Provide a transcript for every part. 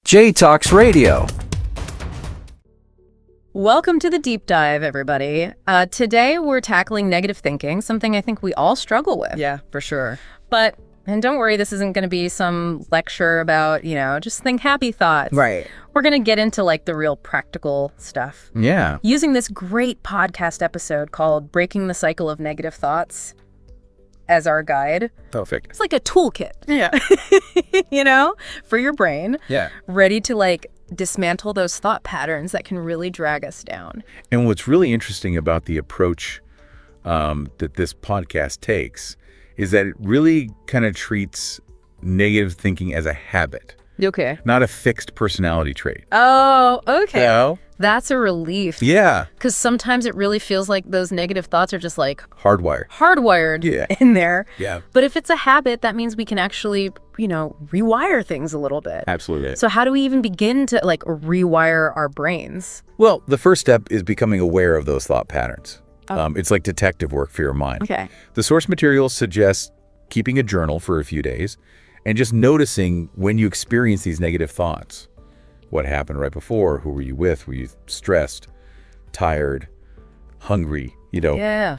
J Talks Radio. Welcome to the deep dive, everybody. Today we're tackling negative thinking, something I think we all struggle with. Yeah, for sure. And don't worry, this isn't going to be some lecture about, just think happy thoughts. Right. We're going to get into like the real practical stuff. Yeah. Using this great podcast episode called Breaking the Cycle of Negative Thoughts as our guide. Perfect. It's like a toolkit. Yeah. For your brain. Yeah. Ready to dismantle those thought patterns that can really drag us down. And what's really interesting about the approach that this podcast takes is that it really kind of treats negative thinking as a habit, Okay. not a fixed personality trait. Oh, okay. You know? That's a relief. Yeah. Because sometimes it really feels like those negative thoughts are just Hardwired. hardwired in there. Yeah. But if it's a habit, that means we can actually, rewire things a little bit. Absolutely. So how do we even begin to rewire our brains? Well, the first step is becoming aware of those thought patterns. It's like detective work for your mind. Okay. The source material suggests keeping a journal for a few days and just noticing when you experience these negative thoughts. What happened right before? Who were you with? Were you stressed, tired, hungry?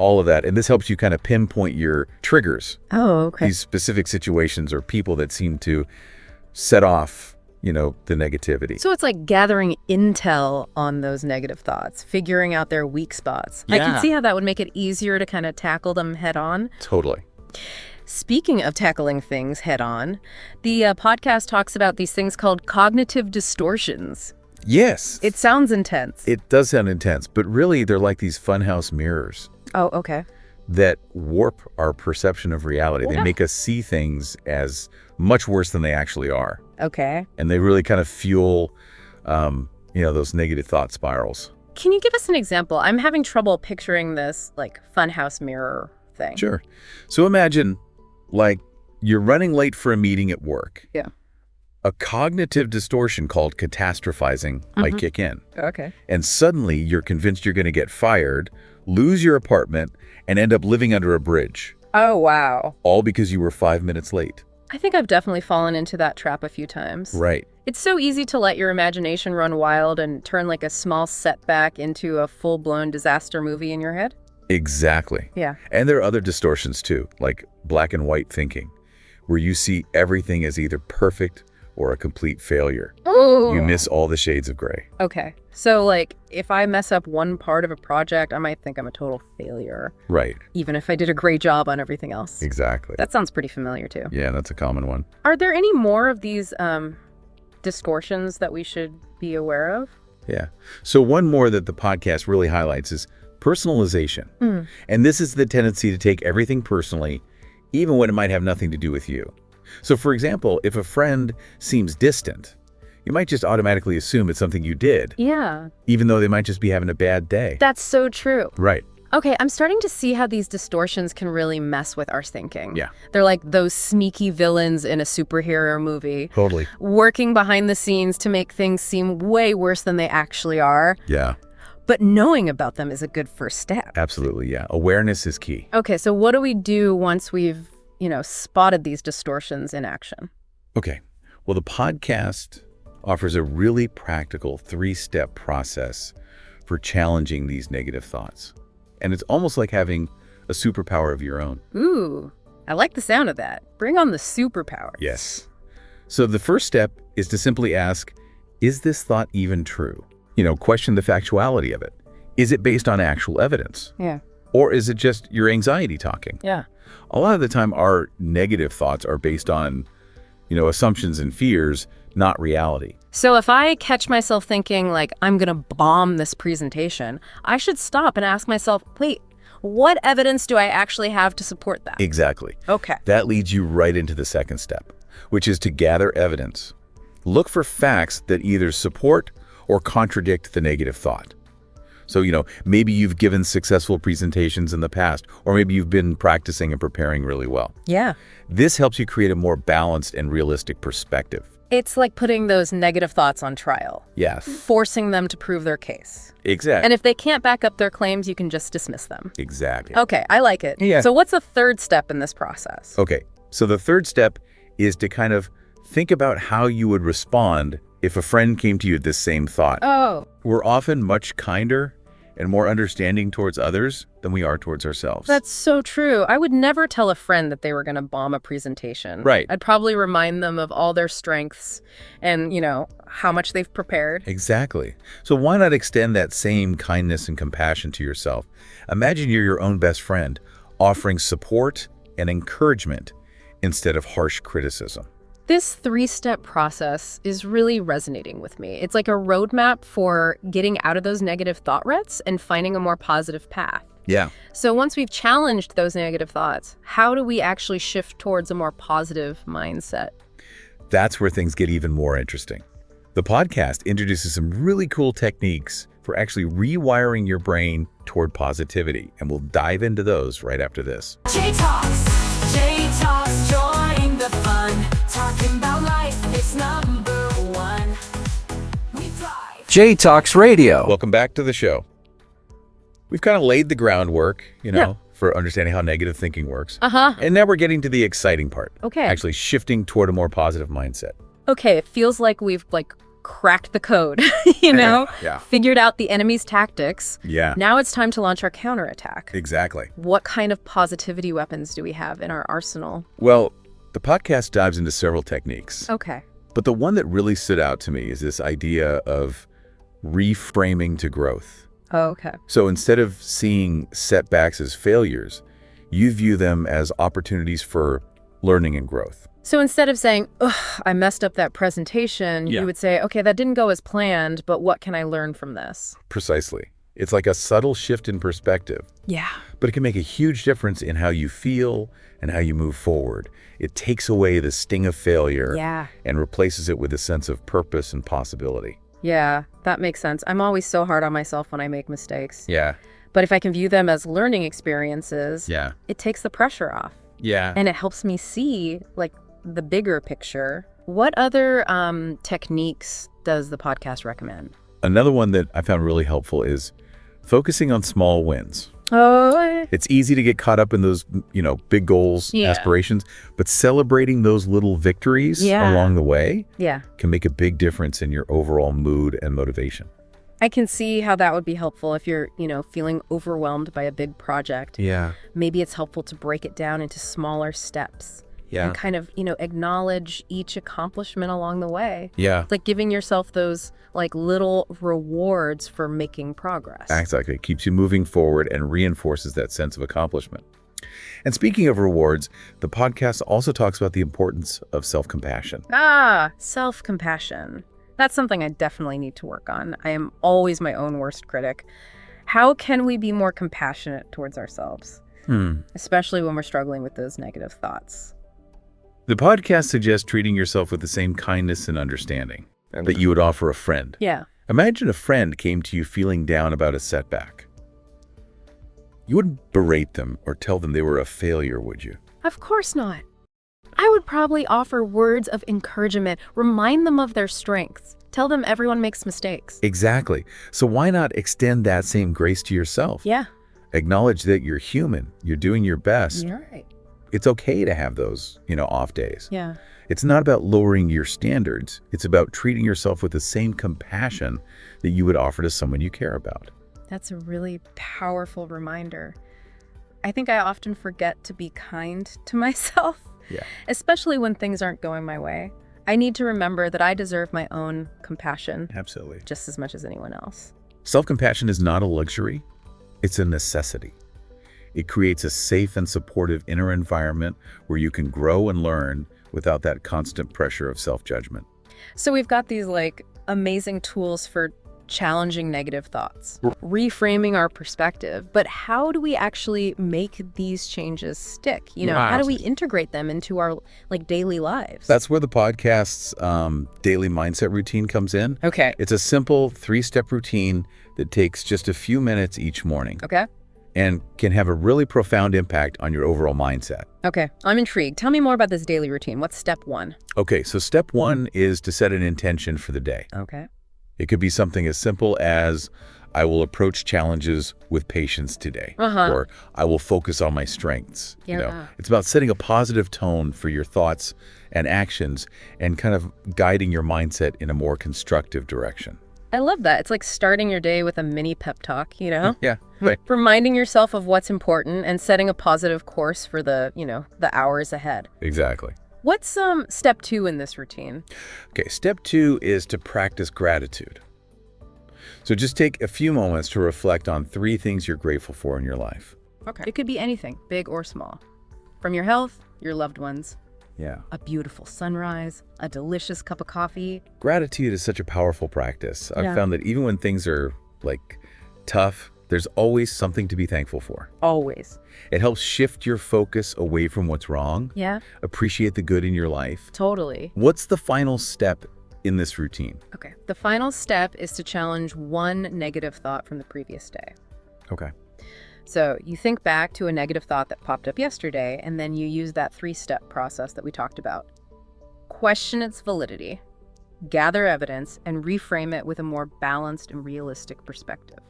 All of that. And this helps you kind of pinpoint your triggers. Oh, okay. These specific situations or people that seem to set off, the negativity. So it's like gathering intel on those negative thoughts, figuring out their weak spots. I can Yeah. see how that would make it easier to kind of tackle them head on. Totally. Speaking of tackling things head on, the podcast talks about these things called cognitive distortions. Yes. It sounds intense. It does sound intense, but really they're like these funhouse mirrors Oh, okay. that warp our perception of reality. They make us see things as much worse than they actually are. Okay. And they really kind of fuel, those negative thought spirals. Can you give us an example? I'm having trouble picturing this funhouse mirror thing. Sure. So imagine you're running late for a meeting at work. Yeah. A cognitive distortion called catastrophizing might kick in. Okay. And suddenly you're convinced you're going to get fired, lose your apartment, and end up living under a bridge. Oh, wow. All because you were 5 minutes late. I think I've definitely fallen into that trap a few times. Right. It's so easy to let your imagination run wild and turn a small setback into a full-blown disaster movie in your head. Exactly. Yeah. And there are other distortions too, like black and white thinking, where you see everything as either perfect or a complete failure. Oh. You miss all the shades of gray. Okay. So, if I mess up one part of a project, I might think I'm a total failure, Right. even if I did a great job on everything else. Exactly. That sounds pretty familiar, too. Yeah, that's a common one. Are there any more of these distortions that we should be aware of? Yeah. So one more that the podcast really highlights is personalization. And this is the tendency to take everything personally, even when it might have nothing to do with you. So for example, if a friend seems distant, you might just automatically assume it's something you did, Yeah. even though they might just be having a bad day. That's so true. Right. Okay, I'm starting to see how these distortions can really mess with our thinking. Yeah. They're like those sneaky villains in a superhero movie, Totally. working behind the scenes to make things seem way worse than they actually are. Yeah, But knowing about them is a good first step. absolutely. Yeah. Awareness is key. Okay, so what do we do once we've, spotted these distortions in action? Okay. Well, the podcast offers a really practical 3-step process for challenging these negative thoughts. And it's almost like having a superpower of your own. Ooh, I like the sound of that. Bring on the superpower. Yes. So the first step is to simply ask, is this thought even true? Question the factuality of it. Is it based on actual evidence? Yeah. Or is it just your anxiety talking? Yeah. A lot of the time, our negative thoughts are based on, assumptions and fears, not reality. So if I catch myself thinking I'm going to bomb this presentation, I should stop and ask myself, wait, what evidence do I actually have to support that? Exactly. Okay. That leads you right into the second step, which is to gather evidence. Look for facts that either support or contradict the negative thought. So, maybe you've given successful presentations in the past, or maybe you've been practicing and preparing really well. Yeah. This helps you create a more balanced and realistic perspective. It's like putting those negative thoughts on trial, Yes, forcing them to prove their case. exactly. And if they can't back up their claims, you can just dismiss them. Exactly. Okay, I like it. Yeah. So what's the third step in this process? Okay, so the third step is to kind of think about how you would respond if a friend came to you with this same thought, Oh, we're often much kinder and more understanding towards others than we are towards ourselves. that's so true. I would never tell a friend that they were going to bomb a presentation. Right. I'd probably remind them of all their strengths and, how much they've prepared. Exactly. So why not extend that same kindness and compassion to yourself? Imagine you're your own best friend, offering support and encouragement instead of harsh criticism. This 3-step process is really resonating with me. It's like a roadmap for getting out of those negative thought ruts and finding a more positive path. Yeah. So once we've challenged those negative thoughts, how do we actually shift towards a more positive mindset? That's where things get even more interesting. The podcast introduces some really cool techniques for actually rewiring your brain toward positivity, and we'll dive into those right after this. J-Talks, join the fun. Talking about life, it's number one. We thrive. J-Talks Radio. Welcome back to the show. We've kind of laid the groundwork, for understanding how negative thinking works. And now we're getting to the exciting part. Okay. Actually shifting toward a more positive mindset. Okay, it feels like we've cracked the code, Yeah. Figured out the enemy's tactics. Yeah. Now it's time to launch our counterattack. Exactly. What kind of positivity weapons do we have in our arsenal? Well, the podcast dives into several techniques. Okay. But the one that really stood out to me is this idea of reframing to growth. Oh, okay. So instead of seeing setbacks as failures, you view them as opportunities for learning and growth. So instead of saying, ugh, I messed up that presentation, Yeah. you would say, okay, that didn't go as planned, but what can I learn from this? Precisely. It's like a subtle shift in perspective, Yeah. but it can make a huge difference in how you feel and how you move forward. It takes away the sting of failure Yeah. and replaces it with a sense of purpose and possibility. Yeah, that makes sense. I'm always so hard on myself when I make mistakes. Yeah. But if I can view them as learning experiences, Yeah. it takes the pressure off. Yeah. And it helps me see, the bigger picture. What other techniques does the podcast recommend? Another one that I found really helpful is focusing on small wins. Oh, It's easy to get caught up in those, big goals, Yeah. aspirations, but celebrating those little victories Yeah. along the way yeah. can make a big difference in your overall mood and motivation. I can see how that would be helpful if you're, feeling overwhelmed by a big project. Yeah. Maybe it's helpful to break it down into smaller steps. Yeah. And kind of, acknowledge each accomplishment along the way. Yeah. It's like giving yourself those little rewards for making progress. Exactly. It keeps you moving forward and reinforces that sense of accomplishment. And speaking of rewards, the podcast also talks about the importance of self-compassion. Self-compassion. That's something I definitely need to work on. I am always my own worst critic. How can we be more compassionate towards ourselves? Especially when we're struggling with those negative thoughts. The podcast suggests treating yourself with the same kindness and understanding that you would offer a friend. Yeah. Imagine a friend came to you feeling down about a setback. You wouldn't berate them or tell them they were a failure, would you? Of course not. I would probably offer words of encouragement, remind them of their strengths, tell them everyone makes mistakes. Exactly. So why not extend that same grace to yourself? Yeah. Acknowledge that you're human. You're doing your best. You're right. It's okay to have those, off days. Yeah. It's not about lowering your standards. It's about treating yourself with the same compassion that you would offer to someone you care about. That's a really powerful reminder. I think I often forget to be kind to myself, Yeah. especially when things aren't going my way. I need to remember that I deserve my own compassion Absolutely. just as much as anyone else. Self-compassion is not a luxury. It's a necessity. It creates a safe and supportive inner environment where you can grow and learn without that constant pressure of self-judgment. So we've got these amazing tools for challenging negative thoughts, reframing our perspective, but how do we actually make these changes stick? How do we integrate them into our daily lives? That's where the podcast's daily mindset routine comes in. Okay. It's a simple 3-step routine that takes just a few minutes each morning Okay. and can have a really profound impact on your overall mindset. Okay. I'm intrigued. Tell me more about this daily routine. What's step 1? Okay, so step 1 is to set an intention for the day. Okay. It could be something as simple as, I will approach challenges with patience today, or I will focus on my strengths. Yeah. It's about setting a positive tone for your thoughts and actions and kind of guiding your mindset in a more constructive direction. I love that. It's like starting your day with a mini pep talk, you know? Yeah, right. Reminding yourself of what's important and setting a positive course for the hours ahead. Exactly. What's step 2 in this routine? Okay, step 2 is to practice gratitude. So just take a few moments to reflect on 3 things you're grateful for in your life. Okay. It could be anything, big or small. From your health, your loved ones, Yeah. a beautiful sunrise, a delicious cup of coffee. Gratitude is such a powerful practice. I've Yeah. found that even when things are like tough, there's always something to be thankful for. Always. It helps shift your focus away from what's wrong, Yeah, appreciate the good in your life. totally. What's the final step in this routine? Okay. The final step is to challenge one negative thought from the previous day. Okay. So you think back to a negative thought that popped up yesterday, and then you use that 3-step process that we talked about. Question its validity, gather evidence, and reframe it with a more balanced and realistic perspective.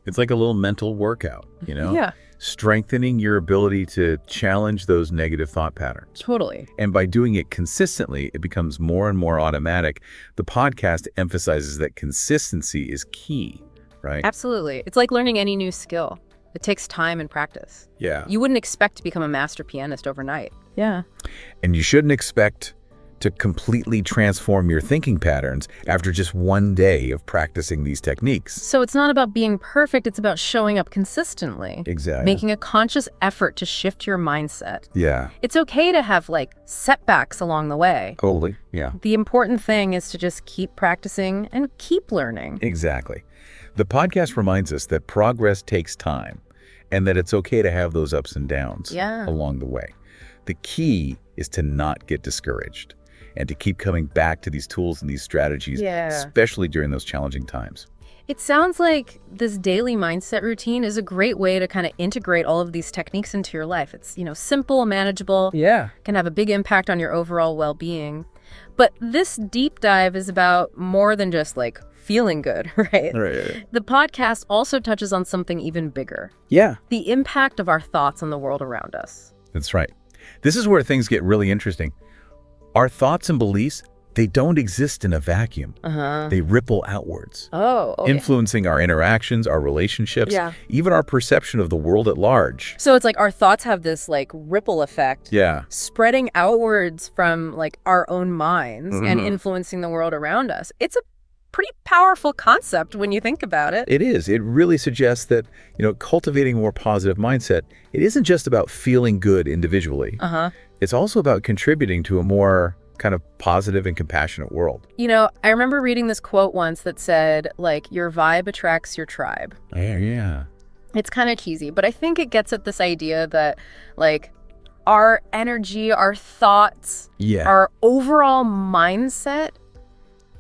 It's like a little mental workout, you know? Yeah, Strengthening your ability to challenge those negative thought patterns. totally. And by doing it consistently, it becomes more and more automatic. The podcast emphasizes that consistency is key, right? Absolutely. It's like learning any new skill. It takes time and practice. Yeah. You wouldn't expect to become a master pianist overnight. Yeah. And you shouldn't expect to completely transform your thinking patterns after just one day of practicing these techniques. So it's not about being perfect, it's about showing up consistently. Exactly. Making a conscious effort to shift your mindset. Yeah. It's okay to have setbacks along the way. Totally. Yeah. The important thing is to just keep practicing and keep learning. Exactly. The podcast reminds us that progress takes time and that it's okay to have those ups and downs along the way. The key is to not get discouraged and to keep coming back to these tools and these strategies, especially during those challenging times. It sounds like this daily mindset routine is a great way to kind of integrate all of these techniques into your life. It's, simple, manageable, can have a big impact on your overall well-being. But this deep dive is about more than just feeling good, right? Right. The podcast also touches on something even bigger. Yeah. The impact of our thoughts on the world around us. That's right. This is where things get really interesting. Our thoughts and beliefs, they don't exist in a vacuum. They ripple outwards, influencing our interactions, our relationships, even our perception of the world at large. So it's like our thoughts have this ripple effect, spreading outwards from our own minds and influencing the world around us. It's a pretty powerful concept when you think about it. It is. It really suggests that, cultivating a more positive mindset, it isn't just about feeling good individually. It's also about contributing to a more kind of positive and compassionate world. I remember reading this quote once that said, your vibe attracts your tribe. Yeah. It's kind of cheesy, but I think it gets at this idea that, our energy, our thoughts, our overall mindset,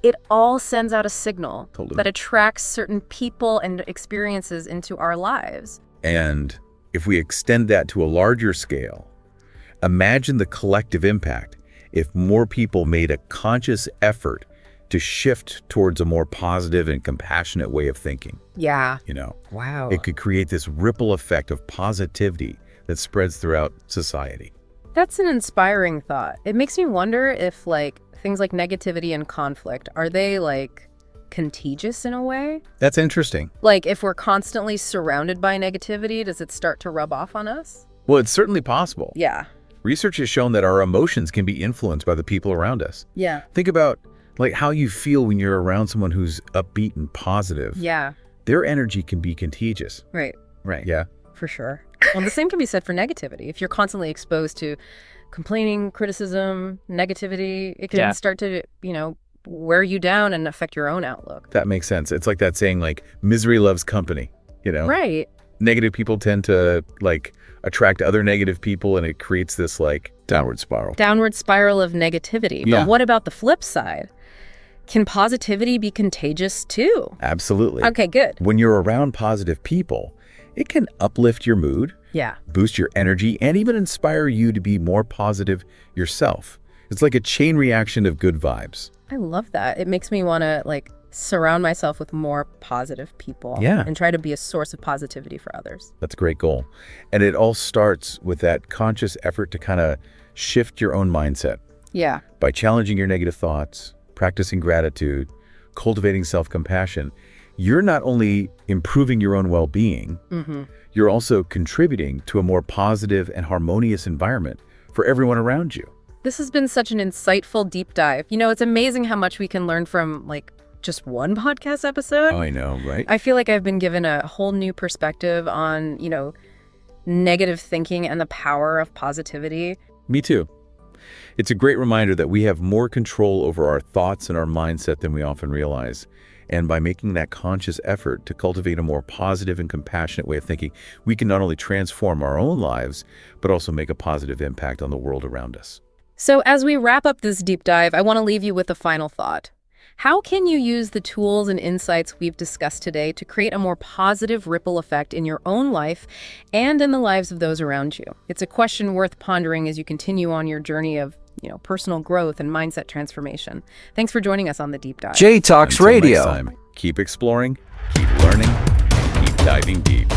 it all sends out a signal that attracts certain people and experiences into our lives. And if we extend that to a larger scale, imagine the collective impact if more people made a conscious effort to shift towards a more positive and compassionate way of thinking. Yeah. Wow. It could create this ripple effect of positivity that spreads throughout society. That's an inspiring thought. It makes me wonder if things like negativity and conflict, are they contagious in a way? That's interesting. If we're constantly surrounded by negativity, does it start to rub off on us? Well, it's certainly possible. Yeah. Research has shown that our emotions can be influenced by the people around us. Yeah. Think about how you feel when you're around someone who's upbeat and positive. Yeah. Their energy can be contagious. Right. Right. Yeah. For sure. Well, the same can be said for negativity. If you're constantly exposed to complaining, criticism, negativity, it can start to, wear you down and affect your own outlook. That makes sense. It's like that saying, misery loves company, Right. Negative people tend to attract other negative people, and it creates this downward spiral. Downward spiral of negativity. Yeah. But what about the flip side? Can positivity be contagious too? Absolutely. Okay, good. When you're around positive people, it can uplift your mood, boost your energy, and even inspire you to be more positive yourself. It's like a chain reaction of good vibes. I love that. It makes me want to surround myself with more positive people and try to be a source of positivity for others. That's a great goal. And it all starts with that conscious effort to kind of shift your own mindset Yeah. By challenging your negative thoughts, practicing gratitude, cultivating self-compassion, you're not only improving your own well-being, you're also contributing to a more positive and harmonious environment for everyone around you. This has been such an insightful deep dive. It's amazing how much we can learn from, just one podcast episode. Oh, I know, right? I feel like I've been given a whole new perspective on, negative thinking and the power of positivity. Me too. It's a great reminder that we have more control over our thoughts and our mindset than we often realize. And by making that conscious effort to cultivate a more positive and compassionate way of thinking, we can not only transform our own lives, but also make a positive impact on the world around us. So as we wrap up this deep dive, I want to leave you with a final thought. How can you use the tools and insights we've discussed today to create a more positive ripple effect in your own life and in the lives of those around you? It's a question worth pondering as you continue on your journey of, personal growth and mindset transformation. Thanks for joining us on the deep dive. J Talks Until Radio. next time, keep exploring, keep learning, keep diving deep.